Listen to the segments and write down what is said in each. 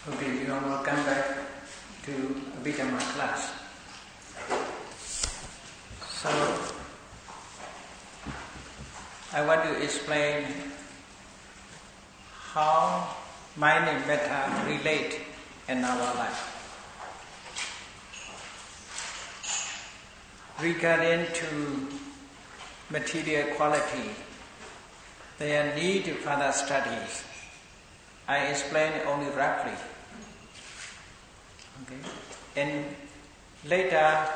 Okay, you are welcome back to Abhidhamma class. So, I want to explain how mind and metta relate in our life. Regarding to material quality, their need for further studies, I explain only roughly. Okay. And later,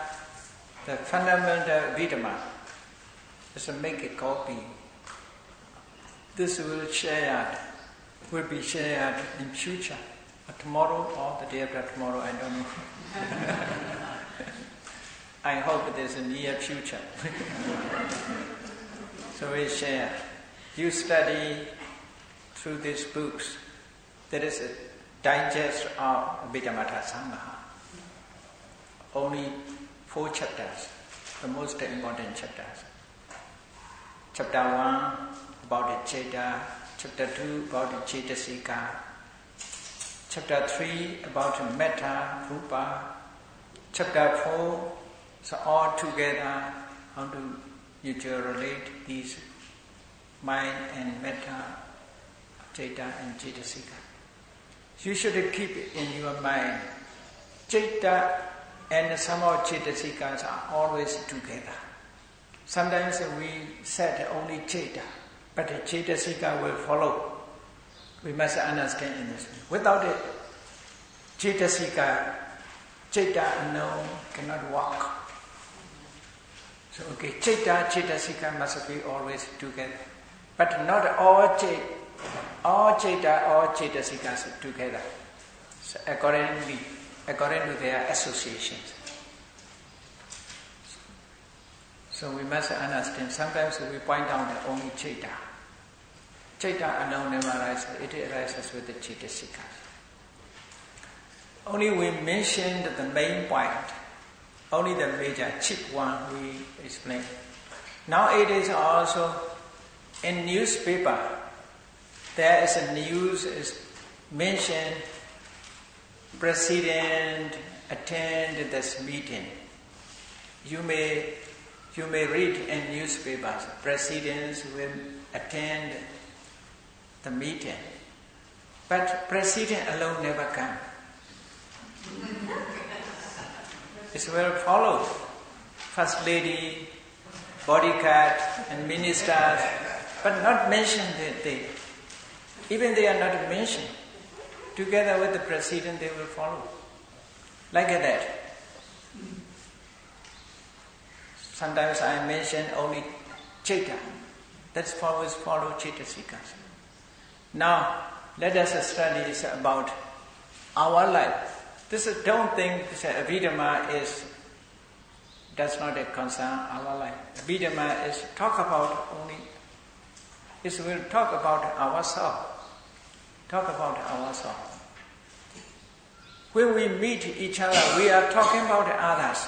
the fundamental Abhidhamma is to make a copy. This will be shared in future, or tomorrow or the day after tomorrow, I don't know. I hope there's a near future. So we share. You study through these books. There is a digest of Abhidhamma Sangha. Only 4 chapters, the most important chapters. Chapter 1 about the Citta, chapter 2 about the Cetasika, chapter 3 about the Metta, Rupa, chapter 4, so all together how to you relate these mind and Metta, Citta and Cetasika. You should keep it in your mind. Citta and somehow Cetasikas are always together. Sometimes we said only Citta, but the Cetasika will follow. We must understand in this way. Without it, Cetasika, Citta alone cannot walk. So Citta, Cetasika must be always together. But not all Citta, all Cetasikas together, so according to their associations. So we must understand, sometimes we point out that only Citta. Citta alone never arises, it arises with the Cetasikas. Only we mentioned the main point, only the major, cheap one we explained. Now it is also in newspaper. There is a news is mentioned, President attend this meeting. You may read in newspapers, presidents will attend the meeting. But president alone never come. It will follow first lady, bodyguard and ministers, but not mentioned they. Even they are not mentioned. Together with the president, they will follow. Like that. Sometimes I mention only Citta. That's always follow Cetasikas. Now, let us study about our life. Don't think that Abhidhamma does not concern our life. Abhidhamma is talk about only. It will talk about ourselves. Talk about ourselves. When we meet each other, we are talking about others.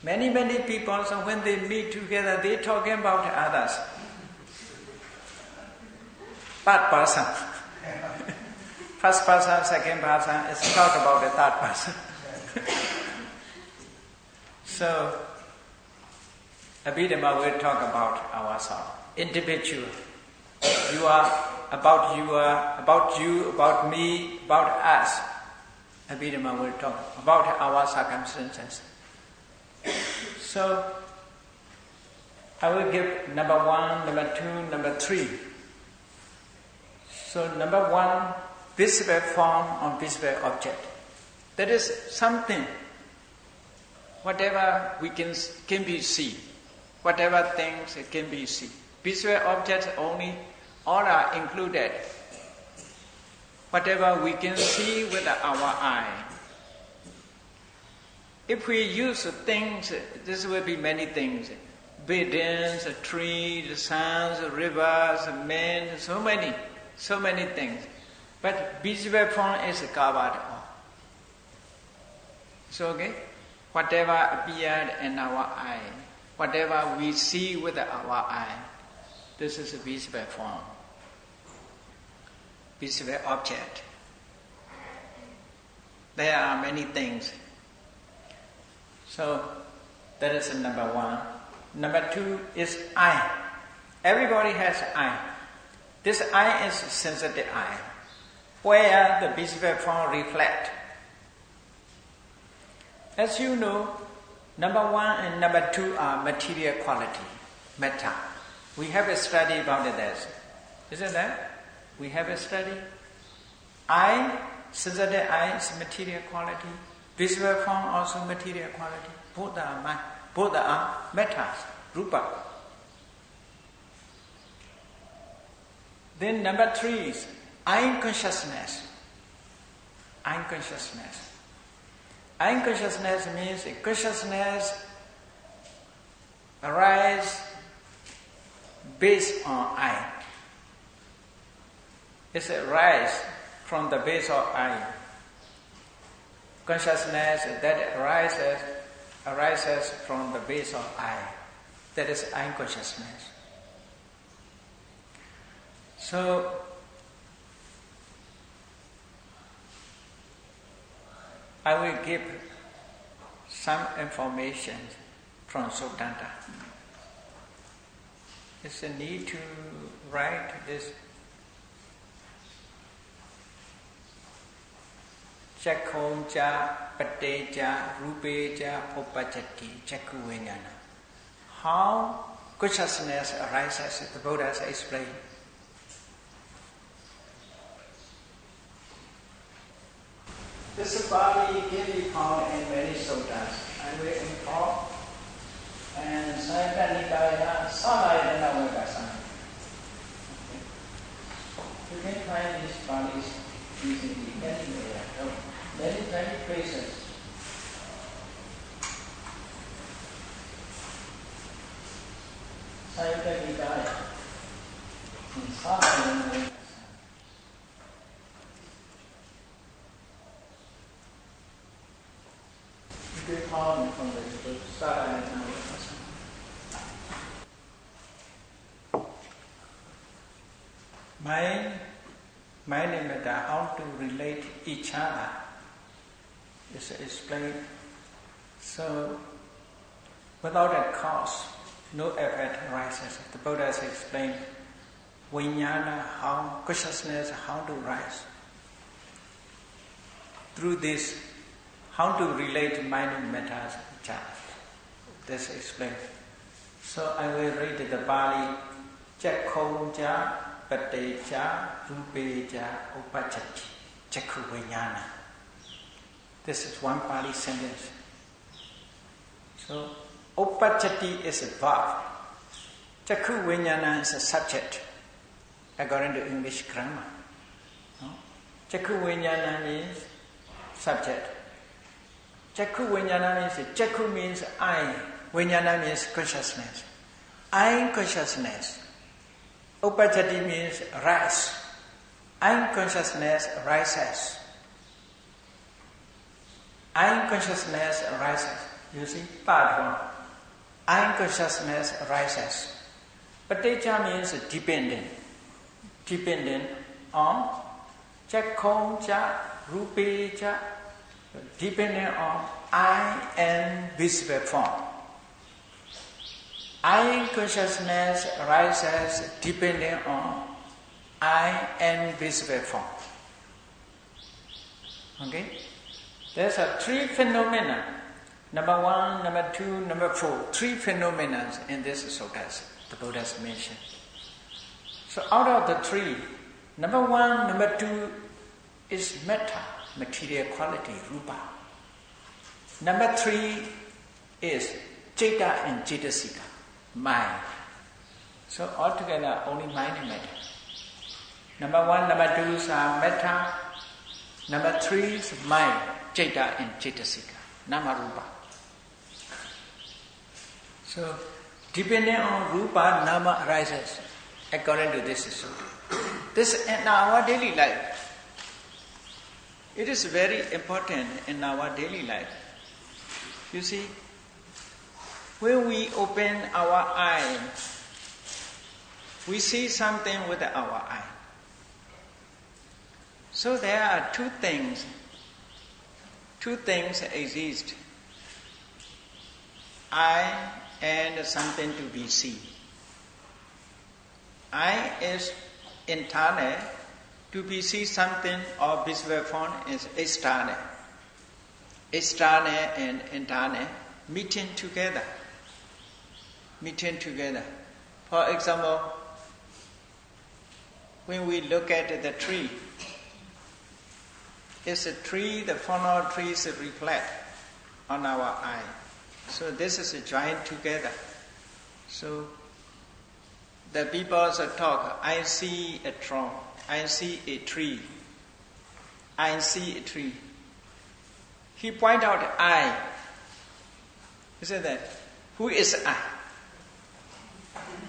Many people, so when they meet together, they talking about others. Third person. First person, second person, is talk about the third person. So, Abhidhamma will talk about ourselves. Individual. You are about you, about me, about us. Abhidhamma will talk about our circumstances. So, I will give number 1, number 2, number 3. So, number 1, visible form on visible object. That is something, whatever we can be seen, whatever things can be seen. Visual objects only, all are included. Whatever we can see with our eye. If we use things, this will be many things. Buildings, trees, suns, rivers, men, so many things. But visual form is covered all. So whatever appeared in our eye, whatever we see with our eye, this is a visible form. Visible object. There are many things. So that is number one. Number two is eye. Everybody has eye. This eye is sensitive eye, where the visible form reflect. As you know, number one and number two are material quality, metta. We have a study about this. Isn't that? We have a study. Eye, sensitive eye is material quality. Visible form also material quality. Both are mettas, rupa. Then number three is eye consciousness. Eye consciousness. Eye consciousness means consciousness arises based on eye. It's a rise from the base of eye. Consciousness that arises from the base of eye. That is eye consciousness. So, I will give some information from Sutanta. It's a need to write this. Chakkhonja, pateja, rupeja, upajati, chakkuvinyana. How consciousness arises, the Buddha has explained. This body can be found in many suttas. I will inform. And Sayaka Nikaya, Salayana Vipassanā. You can find these bodies easily anywhere. Many places. Sayaka Nikaya, Salayana Vipassanā. You can find from this book, Salayana Vipassanā. Mind and metta, how to relate each other is explained. So, without a cause, no effort arises. The Buddha has explained vijnana, how consciousness, how to rise. Through this, how to relate mind and metta each other. This is explained. So I will read the Pali. Chakkhonja, pateja, rupeja, upajati, chakkuvinyana. This is one Pali sentence. So, upajati is a verb. Chakkuvinyana is a subject, according to English grammar. No? Chakkuvinyana means subject. Chakkuvinyana means, chakku means eye, vinyana means consciousness. Eye consciousness. Upajati means rise. Eye consciousness rises. Eye consciousness rises. You see, part one. Eye consciousness rises. Pateja means dependent. Dependent on chakkhonja, rupeja, dependent on eye and visible form. Eye consciousness rises depending on eye and visible form. Okay? There's three phenomena. Number one, number two, number four. Three phenomena in this suttas, the Buddha has mentioned. So out of the three, number one, number two is metta, material quality, rupa. Number three is citta and cetasika, mind. So altogether only mind and metta. Number one, number two are metta. Number three is mind, citta and cetasika, nama-rupa. So depending on rupa, nama arises according to this sutta. This in our daily life. It is very important in our daily life. You see, when we open our eye, we see something with our eye. So there are two things two things exist. I and something to be seen. I is internal, to be seen something or visible form is external. External and internal meeting together. For example, when we look at the tree, it's a tree, the form of trees reflect on our eye. So this is joined together. So the people talk, I see a trunk, I see a tree, I see a tree. He point out I. He said that, who is I?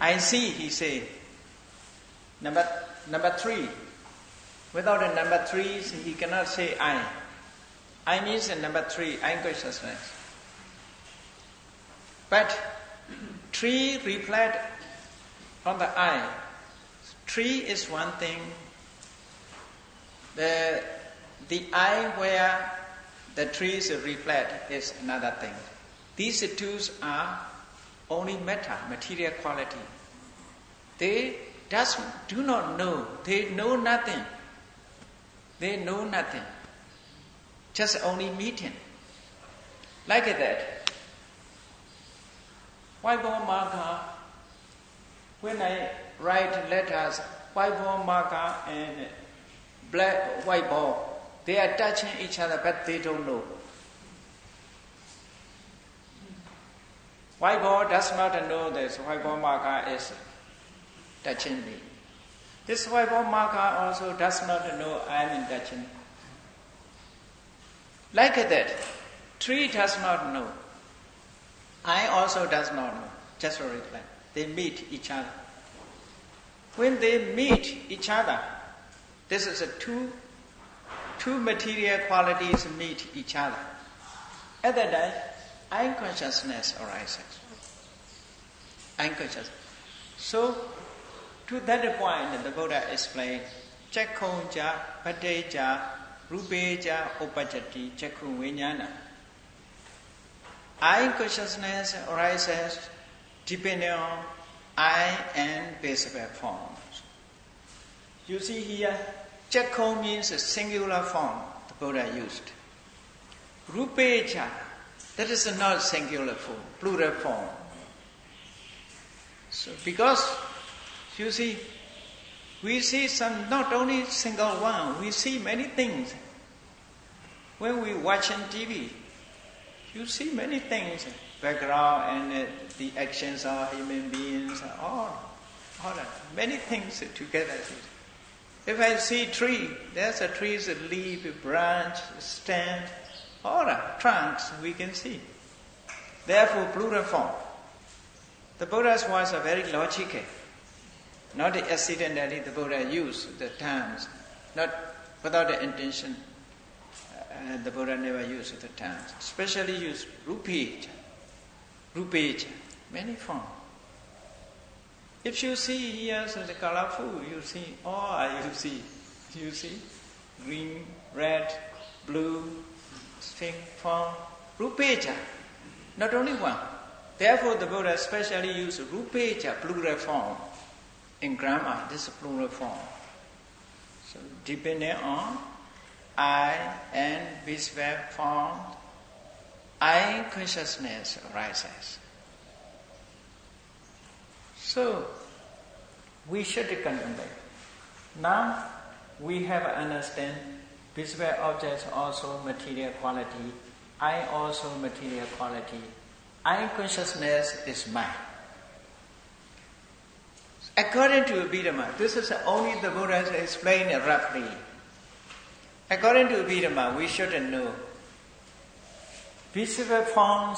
I see, he say. Number three. Without a number three, he cannot say I. I means number three, unconsciousness. But tree reflect on the eye. Tree is one thing. The eye where the trees reflect is another thing. These two are only material quality. They do not know. They know nothing. Just only meeting. Like that. Whiteboard marker, when I write letters, whiteboard marker and black whiteboard, they are touching each other, but they don't know. Whiteboard does not know this whiteboard marker is touching me. This whiteboard marker also does not know I am touching. Like that, tree does not know. I also does not know. Just reflect. They meet each other. When they meet each other, this is two material qualities meet each other. At that time, unconsciousness arises. Unconsciousness. So, to that point, the Buddha explained, Chakkhonja, Pateja, Rupeja, Upajati, Chakkhu Vijnana. Unconsciousness arises depending on I and visible forms. You see here, Chakkhu means a singular form the Buddha used. Rupeja, that is not singular form, plural form. So because you see, we see not only single one, we see many things. When we watch on TV, you see many things, background and the actions of human beings, all that, many things together. If I see tree, there's a tree's a leaf, a branch, a stem, all that, trunks we can see. Therefore, plural form. The Buddha's words are very logical. Not accidentally the Buddha used the terms, not without the intention. The Buddha never used the terms. Especially used rupeja, many forms. If you see here the colorful, you see you see green, red, blue, string form, rupeja, not only one. Therefore, the Buddha especially used rupeja, plural form. In grammar, this is plural form. So, depending on I and visible form, I consciousness arises. So, we should contemplate. Now, we have understand visible objects also material quality, I also material quality. I consciousness is mind. According to Abhidhamma, this is only the Buddha has explained roughly. According to Abhidhamma, we should know visible form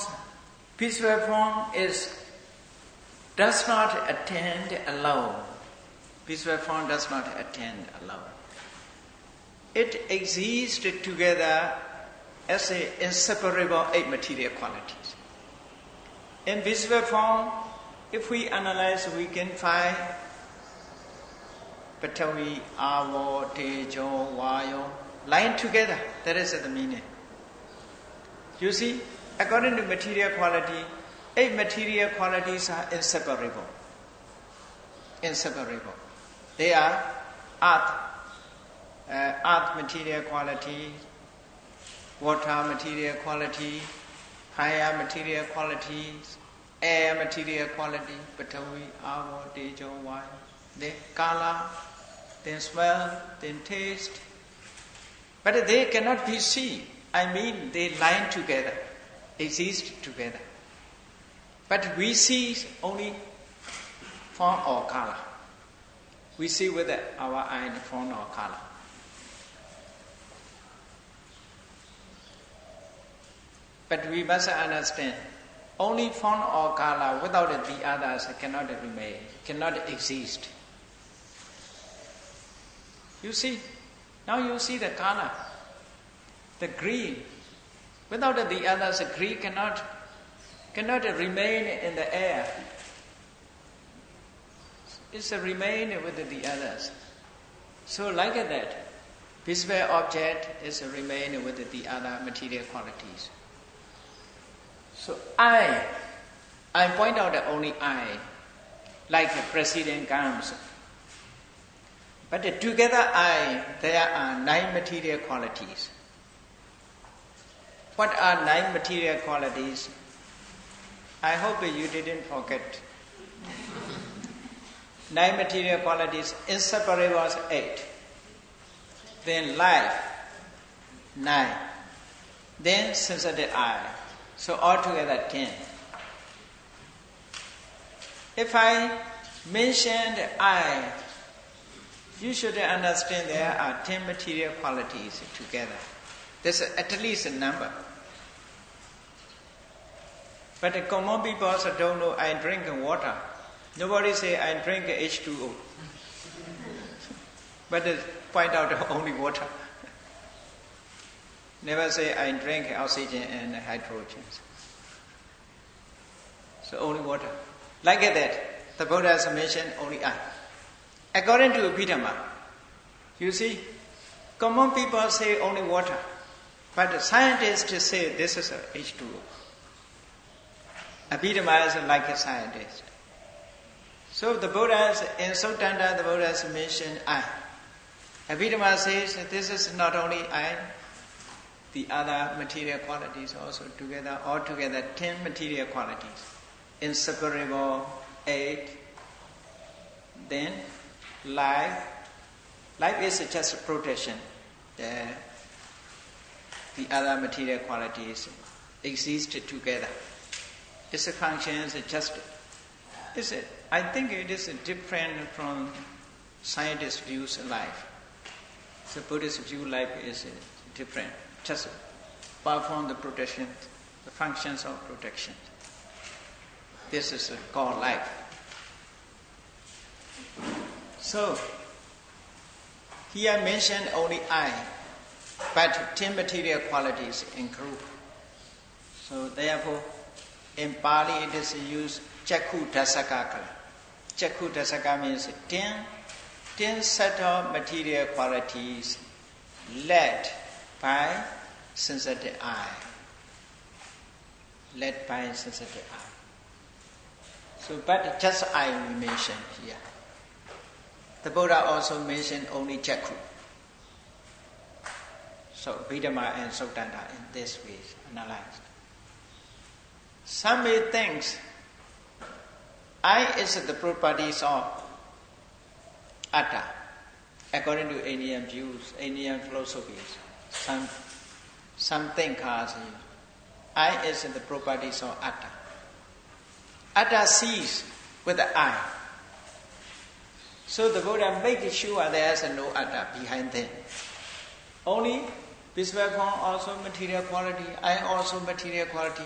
does not attend alone. Visible form does not attend alone. It exists together as an inseparable eight material qualities. In visible form, if we analyze, we can find Patavi, Avo, Tejo, Vayo, lying together. That is the meaning. You see, according to material quality, 8 material qualities are inseparable. Inseparable. They are earth material quality, water material quality, fire material qualities, air material quality, Patavi, Ava, Tejo, Vayu, then color, then smell, then taste. But they cannot be seen. I mean, they line together, exist together. But we see only form or color. We see with our eye form or color. But we must understand, only form or color without the others cannot remain, cannot exist. You see, now you see the color, the green. Without the others, the green cannot remain in the air. It's a remain with the others. So like that, visible object is a remain with the other material qualities. So I point out that only I, like the president comes. But together there are 9 material qualities. What are 9 material qualities? I hope you didn't forget. 9 material qualities, inseparable was 8. Then life, 9. Then sensitive eye. So altogether 10. If I mentioned I, you should understand there are 10 material qualities together. There's at least a number. But the common people also don't know I drink water. Nobody say I drink H2O. But they point out only water. Never say I drink oxygen and hydrogen. So only water. Like that, the Buddha has mentioned only I. According to Abhidhamma, you see, common people say only water. But the scientists say this is H2O. Abhidhamma is like a scientist. So the Buddha, in Sutanta, the Buddha has mentioned I. Abhidhamma says that this is not only I, the other material qualities also together, altogether 10 material qualities. Inseparable, 8. Then life. Life is just protection. The other material qualities exist together. Its function is just, I think it is different from scientists' views of life. The Buddhist view life is different. Just perform the protection, the functions of protection. This is called life. So, here I mentioned only I, but 10 material qualities in group. So therefore, in Pali it is used Chakku Dasaka. Chakku Dasaka means 10 set of material qualities led by sensitive eye. Led by sensitive eye. So, but just I we mention here. The Buddha also mentioned only Chakku. So, Abhidhamma and Sutanta in this way analyzed. Some may think I is the properties of Atta, according to Indian views, Indian philosophies. Some thinkers, I is the properties of Atta. Atta sees with the eye. So the Buddha makes sure there is no Atta behind them. Only visible form also material quality, I also material quality.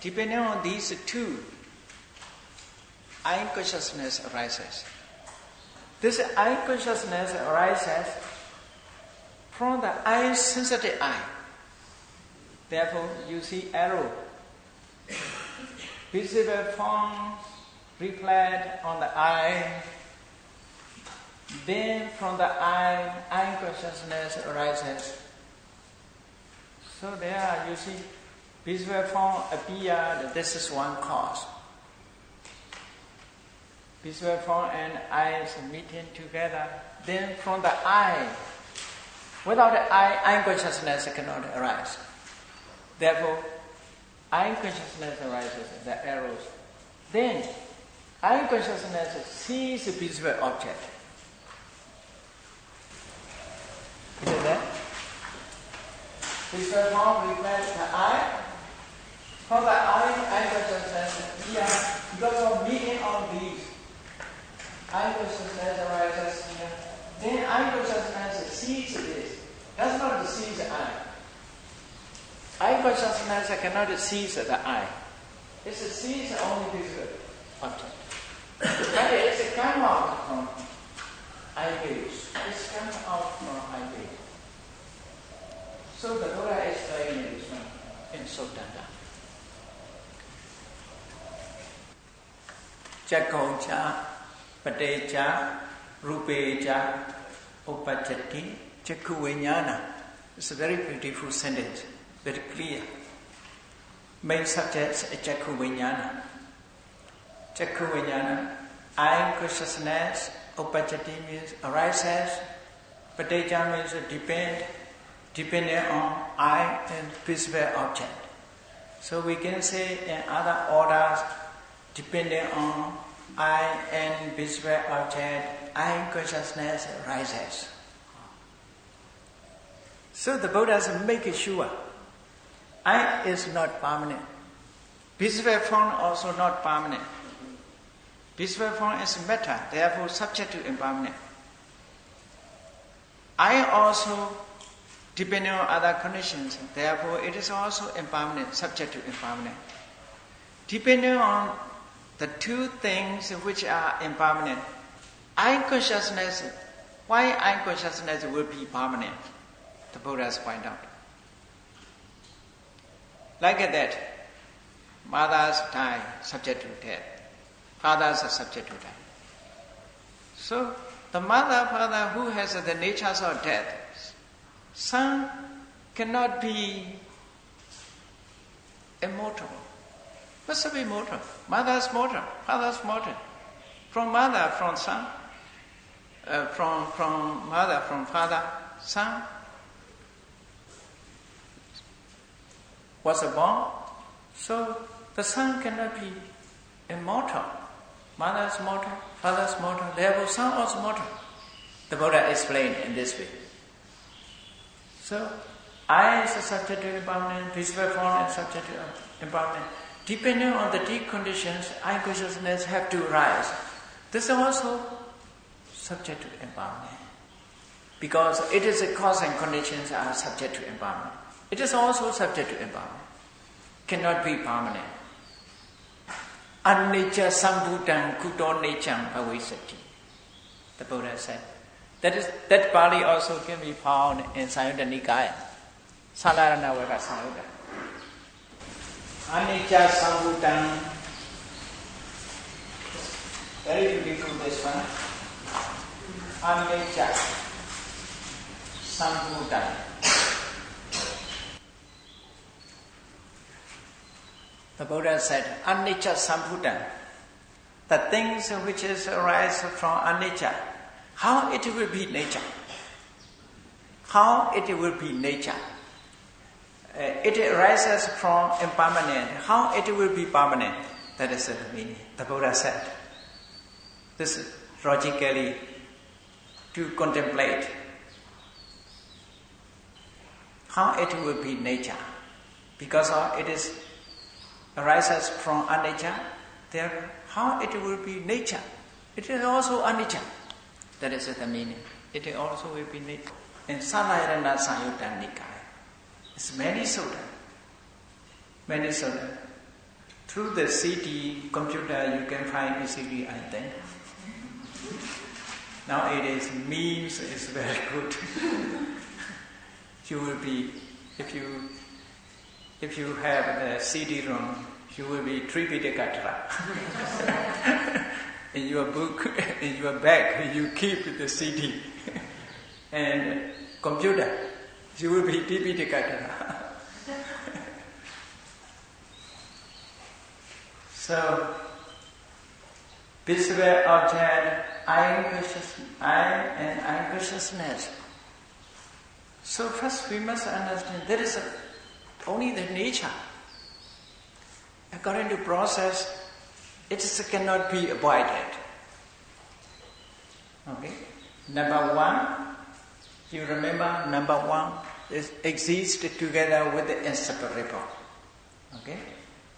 Depending on these two, I consciousness arises. This I consciousness arises from the eye sensitive eye. Therefore, you see arrow. Visible form reflect on the eye. Then from the eye consciousness arises. So there you see Visual form appeared, this is one cause. Visual form and eyes meeting together. Then from the eye, without the eye consciousness cannot arise. Therefore, eye consciousness arises, the arrows. Then, eye consciousness sees the visual object. Is it that? Visual form reflects the eye. From the eye consciousness appears because of meeting of these. Eye consciousness arises here. Then eye consciousness sees this. Does not see the eye. Eye consciousness cannot see the eye. It sees only visual object. But it's come out from eye gaze. It's come out from eye gaze. So the Buddha explained this one in Sotanda. Chakaucha, Patecha, Rupecha, Upachati, Chakuvinyana. It's a very beautiful sentence, very clear. Main subjects are Chakuvinyana. Chakuvinyana, eye consciousness, Upachati means arises, Patecha means depending on eye and visual object. So we can say in other orders, depending on eye and visual object, eye consciousness arises. So the Buddhas make sure eye is not permanent. Visual form also not permanent. Visual form is matter, therefore subject to impermanent. Eye also depending on other conditions, therefore it is also impermanent, subject to impermanent. Depending on the two things which are impermanent, eye consciousness, why eye consciousness will be permanent? The Buddhas point out. Like that, mothers die, subject to death. Fathers are subject to death. So, the mother, father who has the natures of death, son cannot be immortal. What's to be mortal? Mother's mortal, father's mortal. From mother, from son, from mother, from father, son. Was born, so the son cannot be immortal. Mother's mortal, father's mortal, therefore son also mortal. The Buddha explained in this way. So, eye is subject to impermanent, visual form is subject to impermanent. Depending on the deep conditions, eye consciousness have to rise. This is also subject to impermanent. Because it is a cause and conditions are subject to impermanent. It is also subject to impermanent. Cannot be permanent. Anicca sambhutam kuto niccam bhavisati. The Buddha said. That Pali also can be found in Samyutta Nikaya. Salarana Vipassanā. Anicca sambhutam. Very beautiful this one. Anicca sambhutam. The Buddha said, Anicca sambhutam. The things which arise from anicca, how it will be nature? How it will be nature? It arises from impermanent. How it will be permanent? That is the meaning. The Buddha said. This is logically to contemplate. How it will be nature? Because it is arises from anicca, therefore how it will be nature? It is also anicca. That is the meaning. It also will be nature. In Salayana Samyutta Nikaya, it's many sutta. Many sutta. Through the CD computer you can find a CD, I think. Nowadays memes is very good. You will be, if you have a CD-ROM, you will be Tripitaka. In your book, in your bag, you keep the CD. And computer, you will be Tripitaka. So, visible object, I and unconsciousness. So first we must understand there is only the nature. According to process, it cannot be avoided. Okay? Number one, you remember number one is exists together with the inseparable. Okay?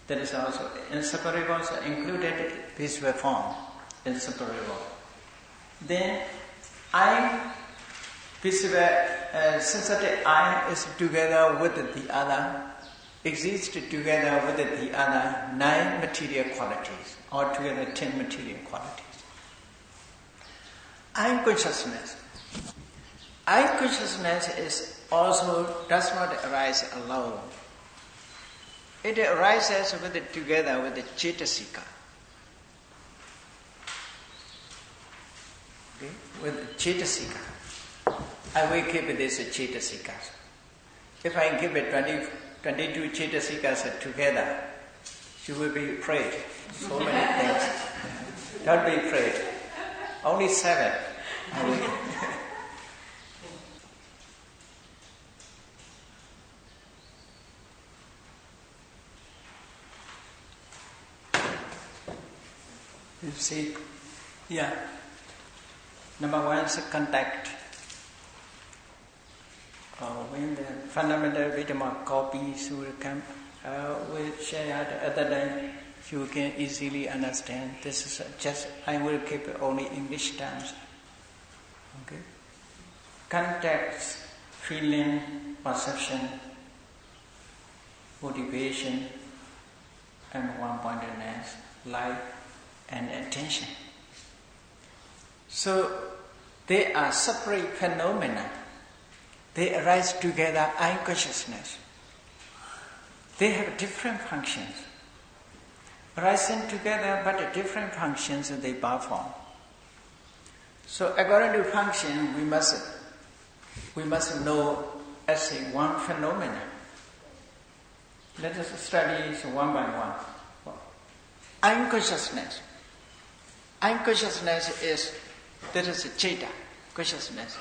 That is also inseparable, so included visible form, inseparable. Then I, visible, sensitive I is together with the other, exists together with the other 9 material qualities, altogether 10 material qualities. Unconsciousness. Unconsciousness is also does not arise alone. It arises together with the Cetasika. Okay? With the Cetasika. I will keep this Cetasikas. If I give it 22 Cetasikas together, you will be afraid. So many things. Don't be afraid. Only 7. I will. You see, yeah. Number one is contact. When the fundamental Abhidhamma copies will come, we'll share the other day. You can easily understand. This is just, I will keep only English terms. Okay? Context, feeling, perception, motivation, and one-pointedness, life, and attention. So, they are separate phenomena. They arise together in consciousness. They have different functions. Arising together, but different functions they perform. So, according to function, we must know as a one phenomenon. Let us study one by one. Unconsciousness. Unconsciousness is, that is Cheta, consciousness.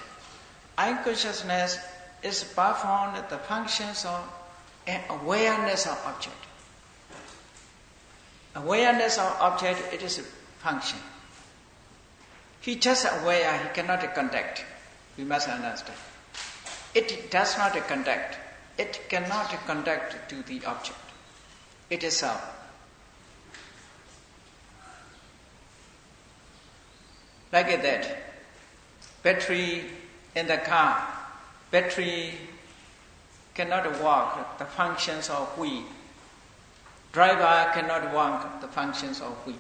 Unconsciousness is performed the functions of an awareness of object. Awareness of object, it is a function. He just aware, he cannot contact. We must understand. It does not contact. It cannot contact to the object. It is so. Like that. Battery in the car. Battery cannot work the functions of wheel. Driver cannot work the functions of wheel.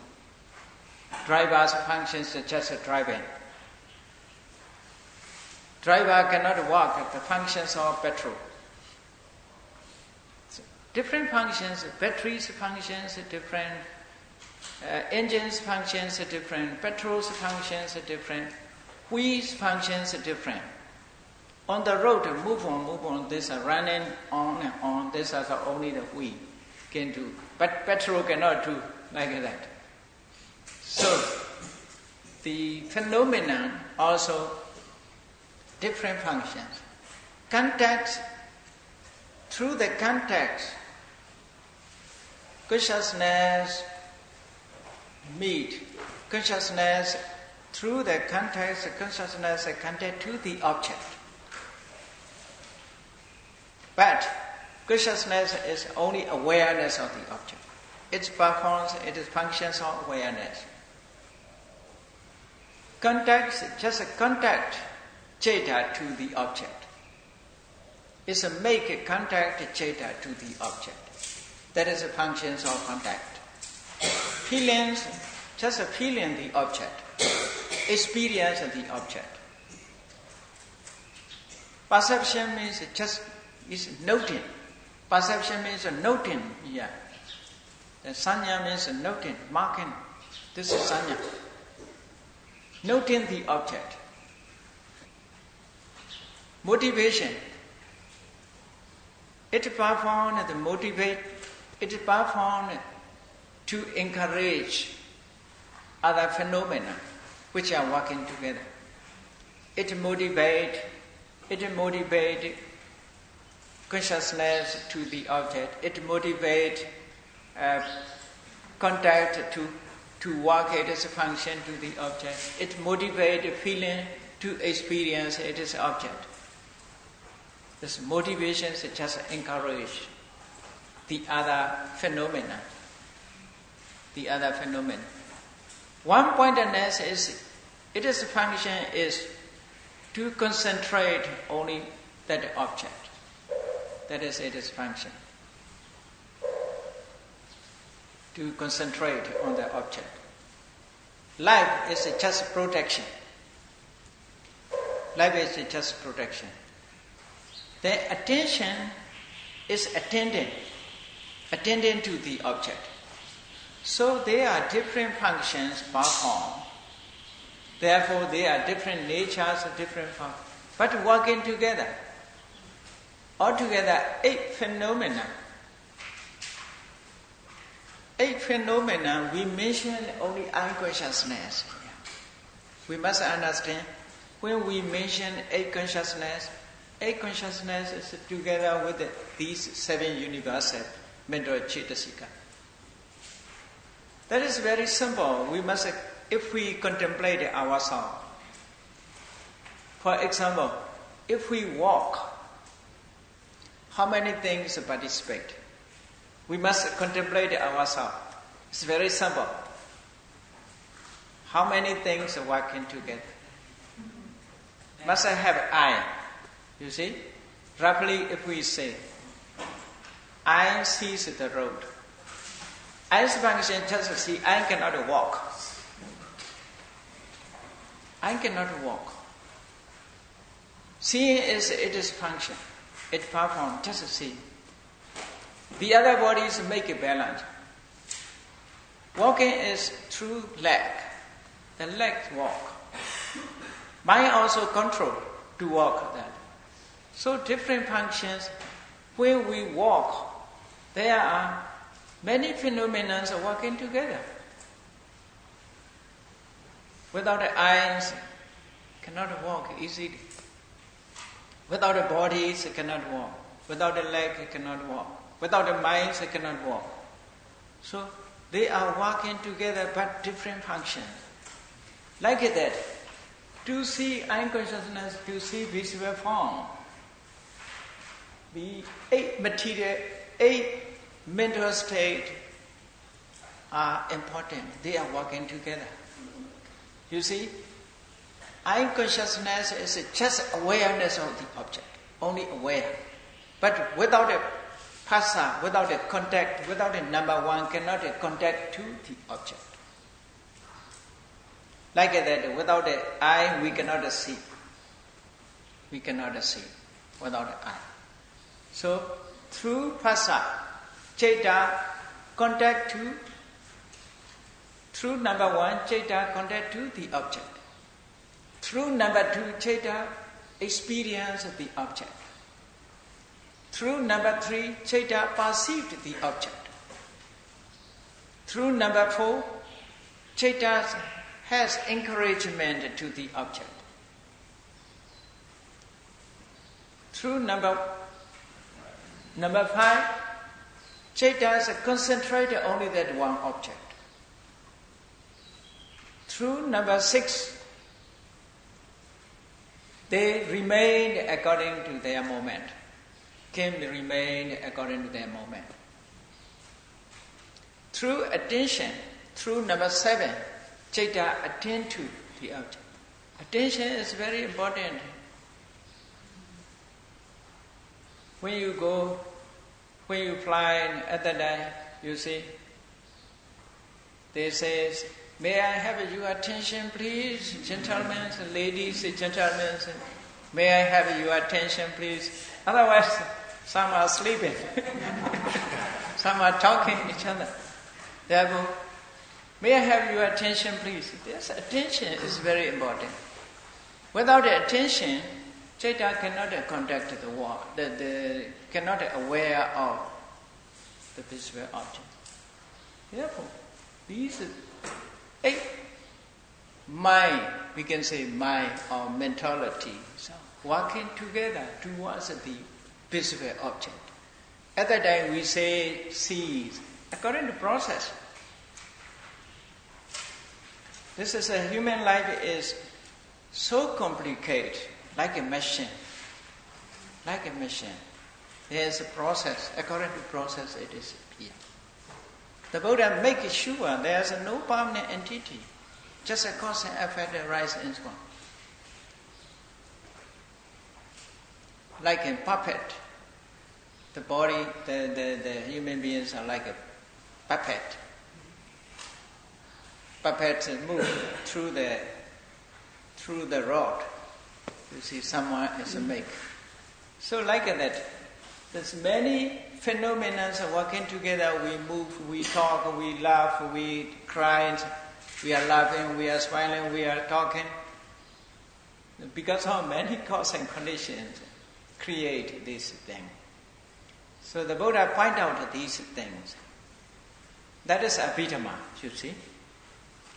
Driver's functions are just driving. Driver cannot work the functions of petrol. So, different functions, batteries functions are different, engines functions are different, petrol's functions are different, wheels functions are different. On the road, move on, this are running on and on, this is only the wheel can do. But petrol cannot do like that. So, the phenomenon also different functions. Context, through the context, consciousness meet. Consciousness, through the context, consciousness contact to the object. But consciousness is only awareness of the object. It performs, it is functions of awareness. Contact, just a contact Cheta to the object. It's a make a contact Cheta to the object. That is the functions of contact. Feelings, just a feeling the object. Experience of the object. Perception means just is noting. Perception means noting. Yeah. The sanya means noting, marking. This is sanya. Noting the object. Motivation. It performs the motivate. It performs to encourage other phenomena which are working together. It motivates consciousness to the object. It motivates contact to work its function to the object. It motivates feeling to experience its object. This motivation is just encourage the other phenomena. One pointedness is, its function is to concentrate only that object. That is its function. To concentrate on the object. Life is just protection. The attention is attending to the object. So there are different functions performed. Therefore, there are different natures, different functions, but working together. Altogether, 8 phenomena. 8 phenomena, we mention only unconsciousness. We must understand, when we mention 8 consciousness is together with these 7 universal mental cetasika. That is very simple. We must, if we contemplate ourselves. For example, if we walk, how many things participate? We must contemplate ourselves. It's very simple. How many things are working together? Must have eye. You see? Roughly, if we say, eye sees the road. Eye's function just to see, eye cannot walk. Seeing is its function. It performs just to see. The other bodies make a balance. Walking is through leg. The legs walk. Mind also control to walk that. So different functions. When we walk, there are many phenomena working together. Without the eyes, cannot walk easily. Without the bodies, it cannot walk. Without the leg, it cannot walk. Without the mind, it cannot walk. So they are working together, but different functions. Like that, to see unconsciousness, to see visual form, the 8 material, 8 mental state are important. They are working together. You see, unconsciousness is just awareness of the object, only aware. But without a phassa, without a contact, without a number 1, cannot contact to the object. Like that, without the eye, we cannot see. We cannot see without the eye. So, through phassa, citta, contact to, through number 1, citta, contact to the object. Through number 2, citta, experience the object. Through number 3, citta, perceived the object. Through number 4, citta has encouragement to the object. Through number 5, citta concentrate only that one object. Through number 6, they remain according to their moment. Can remain according to their moment. Through attention, through number 7, citta attend to the object. Attention is very important. When you fly at the night, you see, they say, may I have your attention, please, gentlemen, ladies, gentlemen. May I have your attention, please? Otherwise, some are sleeping. Some are talking each other. Therefore, may I have your attention, please? This attention is very important. Without the attention, citta cannot contact the world, cannot aware of the visual object. Therefore, these 8 mind, we can say mind or mentality, so working together towards the visible object. At that time we say sees, according to process. This is a human life is so complicated, like a machine. Like a machine. There is a process. According to process, it is here. The Buddha makes sure there is no permanent entity. Just a cause and effect arise in one. Like a puppet. The body, the human beings are like a puppet. Puppets move through the rod. You see, someone is a make. So like that, there's many phenomena working together. We move, we talk, we laugh, we cry. We are laughing, we are smiling, we are talking. Because of many causes and conditions create this thing. So the Buddha point out these things. That is Abhidhamma, you see.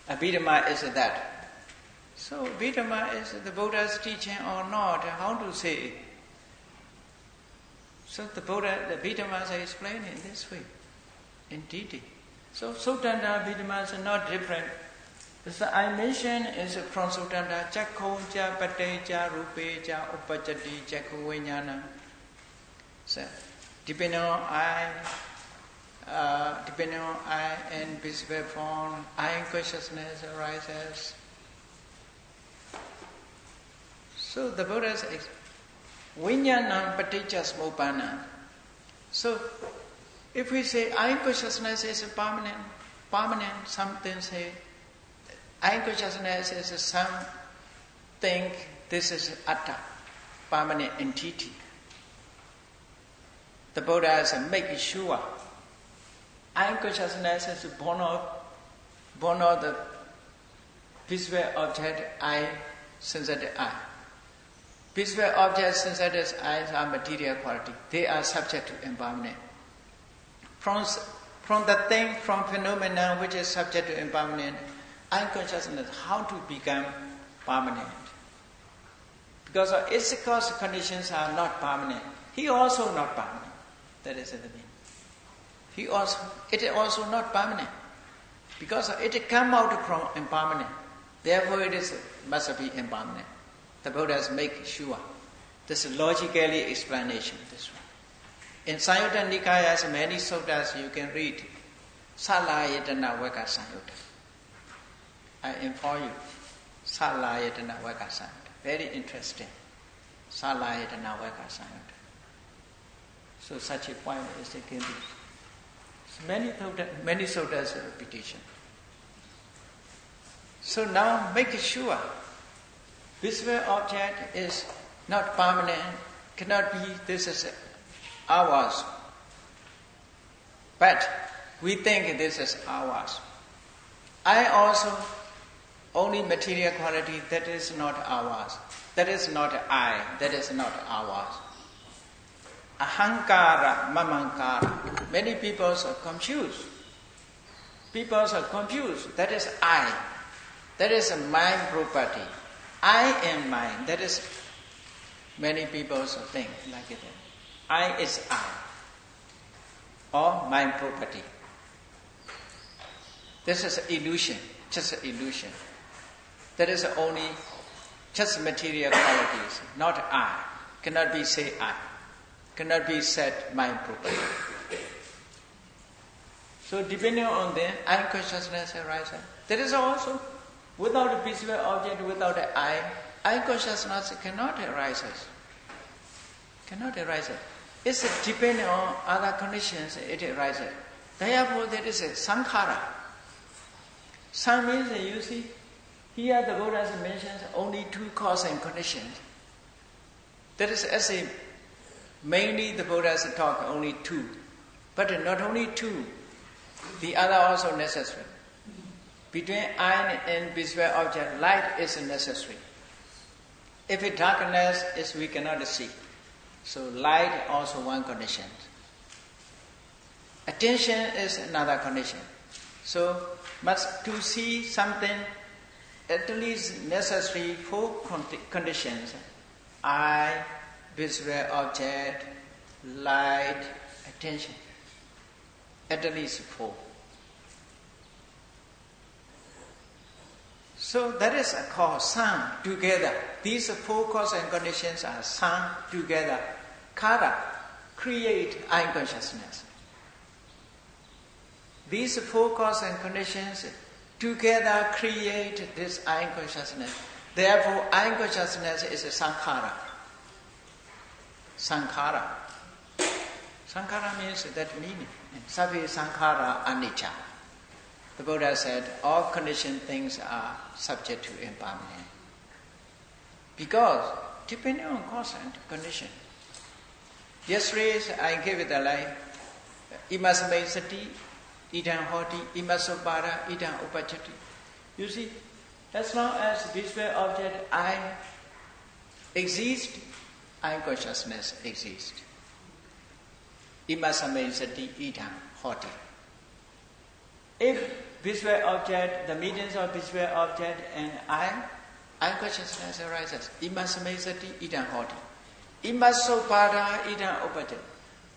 Abhidhamma is that. So Abhidhamma is the Buddha's teaching or not, how to say it. So the Abhidhamma is explained in this way, in detail. So Sutanta Abhidhamma is not different. So I mentioned is from Sutanta, Chakho, Cha, Pate, Cha, Rupe, Cha, Upachati, Chakho, Vijnana. So depending on I and visible form, I in consciousness arises. So the Buddha says, Vijnana Paticca Samuppanna. So if we say I in consciousness is permanent, something say I in consciousness is something, this is atta, permanent entity. The Buddha is making sure I in consciousness is born of the visual object I, sensitive I. Visual objects, sensitive eyes are material quality. They are subject to impermanence. From the thing, from phenomena which is subject to impermanence, unconsciousness, how to become permanent. Because its cause conditions are not permanent. He also not permanent. That is the meaning. It is also not permanent. Because it come out from impermanent. Therefore it must be impermanent. The Buddhas make sure. This is logically explanation, this one. In Samyutta Nikaya, many suttas you can read. Salayatana Vaka Samyutta. I inform you. Salayatana Vaka Samyutta. Very interesting. Salayatana Vaka Samyutta. So such a point is taken. Many suttas repetition. So now make sure. Visual object is not permanent, cannot be, this is ours. But we think this is ours. I also, only material quality, that is not ours. That is not I, that is not ours. Ahankara, mamankara. Many people are confused. People are confused. That is I. That is my property. I am mine. That is, many people think like that. I is I. Or my property. This is illusion, just an illusion. That is only just material qualities, not I. Cannot be say I. Cannot be said my property. So depending on the unconsciousness arises, there is also, without a visual object, without an I consciousness cannot arise. Cannot arise. It's depending on other conditions it arises. Therefore there is a sankhara. San means, you see, here the Buddha mentions only 2 causes and conditions. That is as a, mainly the Buddha's talk only 2. But not only 2, the other also necessary. Between I and visual object, light is necessary. If it darkness is, we cannot see. So light also one condition. Attention is another condition. So, to see something, at least necessary 4 conditions: eye, visual object, light, attention. At least 4. So that is called sum together. These 4 causes and conditions are sum together. Kara, create eye consciousness. These 4 causes and conditions together create this eye consciousness. Therefore, eye consciousness is a sankhara. Sankhara. Sankhara means that meaning. Sabhi sankhara anicca. The Buddha said all conditioned things are subject to impermanence. Because depending on cause and condition. Yesterday I gave it a life. Imasame sati, idam hoti, imasopada, idam upachati. You see, as long as visual object I exist, eye consciousness exists. Imasame sati, idam hoti. If visual object, the mediums of visual object and eye consciousness arises. Imasame sati, idam hoti. Imasopada, idam upachati.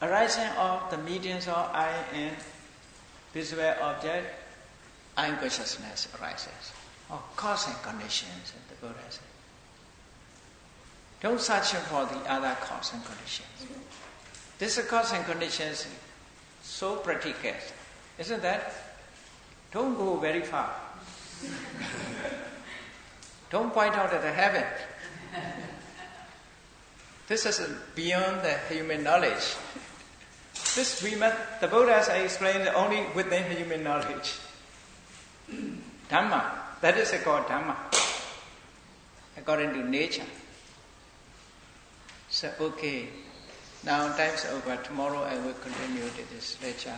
Arising of the mediums of eye and visual object, eye consciousness arises. Or cause and conditions, the Buddha said. Don't search for the other cause and conditions. This cause and conditions so practical, isn't that? Don't go very far. Don't point out at the heaven. This is beyond the human knowledge. The Buddhas explained only within human knowledge. Dhamma, that is called Dhamma, according to nature. So, okay, now time's over. Tomorrow I will continue this lecture.